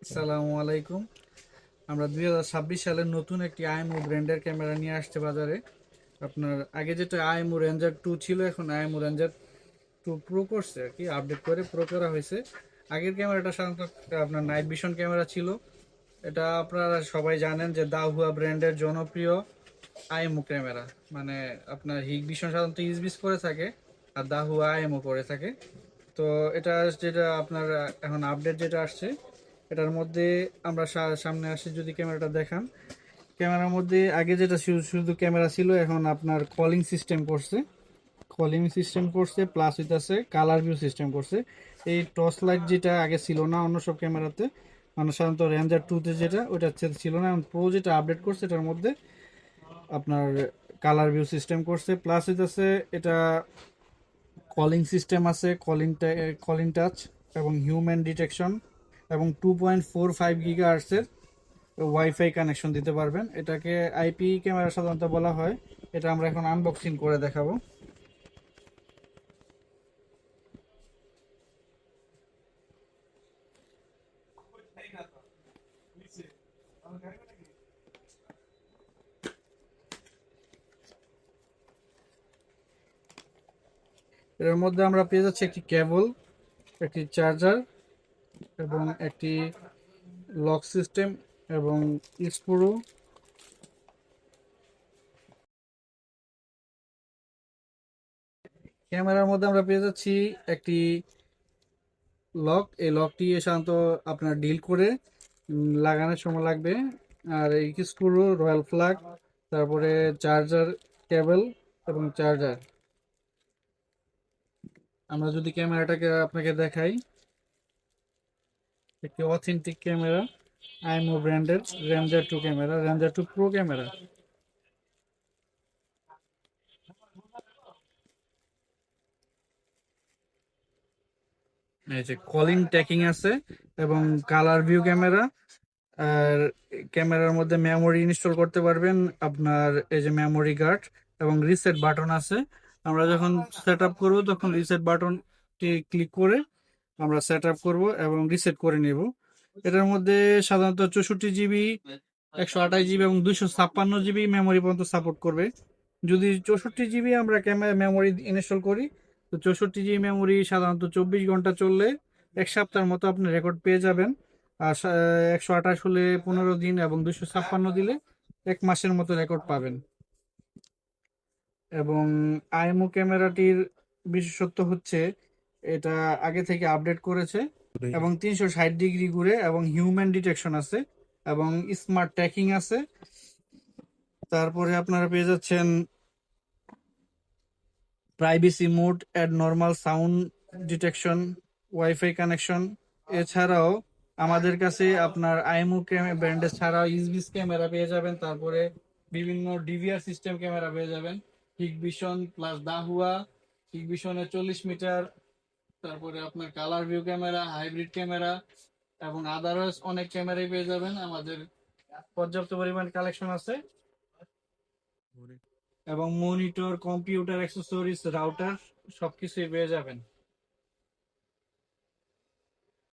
আসসালামু আলাইকুম। আমরা 2026 সালের নতুন একটি আইএমও ব্র্যান্ডের ক্যামেরা নিয়ে আসছে বাজারে। আপনার আগে যেটা আইএমও রেঞ্জার 2 ছিল, এখন আইএমও রেঞ্জার 2 প্রো করছে আর কি, আপডেট করে প্রো করা হয়েছে। আগের ক্যামেরাটা সাধারণত আপনার নাইট ভিশন ক্যামেরা ছিল। এটা আপনারা সবাই জানেন যে দাহুয়া ব্র্যান্ডের জনপ্রিয় আইএমও ক্যামেরা। মানে আপনার হিগ ভিশন সাধারণত ইউজ করে থাকে, আর দাহুয়া আইএমও করে থাকে। তো এটা যেটা আপনার এখন আপডেট যেটা আসছে, এটার মধ্যে আমরা সামনে আসি যদি ক্যামেরাটা দেখান। ক্যামেরার মধ্যে আগে যেটা শুধু ক্যামেরা ছিল, এখন আপনার কলিং সিস্টেম করছে প্লাস হইতাছে কালার ভিউ সিস্টেম করছে। এই টর্চ লাইট যেটা আগে ছিল না অন্য সব ক্যামেরাতে, মানে সাধারণত রেঞ্জার 2 তে যেটা ওইটা ছিল না, এখন প্রো যেটা আপডেট করছে এটার মধ্যে আপনার কালার ভিউ সিস্টেম করছে প্লাস হইতাছে এটা কলিং সিস্টেম আছে, কলিং টাচ এবং হিউম্যান ডিটেকশন এবং 2.45 GHz ওয়াইফাই কানেকশন দিতে পারবেন। এটাকে আইপি ক্যামেরা সাধারণত বলা হয়। এটা আমরা এখন আনবক্সিং করে দেখাবো। এর মধ্যে আমরা পেয়ে যাচ্ছি একটি কেবল, একটি চার্জার এবং একটি লক সিস্টেম এবং স্ক্রু। ক্যামেরার মধ্যে আমরা পেয়ে যাচ্ছি একটি লক। এই লকটি সাধারণত আপনার ডিল করে লাগানোর সময় লাগবে। আর এই স্ক্রু, রয়্যাল ফ্লাগ, তারপরে চার্জার কেবল এবং চার্জার। আমরা যদি ক্যামেরাটাকে আপনাকে দেখাই, একটি অথেন্টিক ক্যামেরা, আইএমও ব্র্যান্ডের ranger 2 camera, ranger 2 pro camera. এই যে কলিং ট্যাকিং আছে এবং কালার ভিউ ক্যামেরা। আর ক্যামেরার মধ্যে মেমোরি ইনস্টল করতে পারবেন আপনার, এই যে মেমোরি গার্ড এবং রিসেট বাটন আছে। আমরা যখন সেট আপ করবো তখন রিসেট বাটনটি ক্লিক করে আমরা সেট আপ করবো এবং রিসেট করে নেব। এটার মধ্যে সাধারণত 64 জিবি, 128 জিবি এবং 256 জিবি মেমোরি পর্যন্ত সাপোর্ট করবে। যদি 64 জিবি আমরা ক্যামেরা মেমোরি ইনস্টল করি, তো 64 জিবি মেমোরি সাধারণত 24 ঘন্টা চললে 1 সপ্তাহের মতো আপনি রেকর্ড পেয়ে যাবেন। আর 128 হলে 15 দিন এবং 256 দিলে 1 মাসের মতো রেকর্ড পাবেন। এবং আইএমও ক্যামেরাটির বিশেষত্ব হচ্ছে এটা আগে থেকে আপডেট করেছে এবং 360 ডিগ্রি ঘুরে এবং হিউম্যান ডিটেকশন আছে এবং স্মার্ট ট্র্যাকিং আছে। তারপরে আপনারা পেয়ে যাচ্ছেন privacy mode, add normal sound detection, wifi connection. এছাড়াও আমাদের কাছে আপনার আইএমও ব্র্যান্ডের ছাড়াও ইসবিস ক্যামেরা পেয়ে যাবেন, তারপরে বিভিন্ন ডিভিআর সিস্টেম ক্যামেরা পেয়ে যাবেন, হিগভিশন প্লাস দাহুয়া, হিগভিশনের 40 মিটার, তারপরে আপনার colour view camera, hybrid camera এবং আদারস অনেক ক্যামেরাই পেয়ে যাবেন। আমাদের পর্যাপ্ত পরিমাণ কালেকশন আছে এবং মনিটর, কম্পিউটার অ্যাক্সেসরিজ, রাউটার সবকিছুই পেয়ে যাবেন।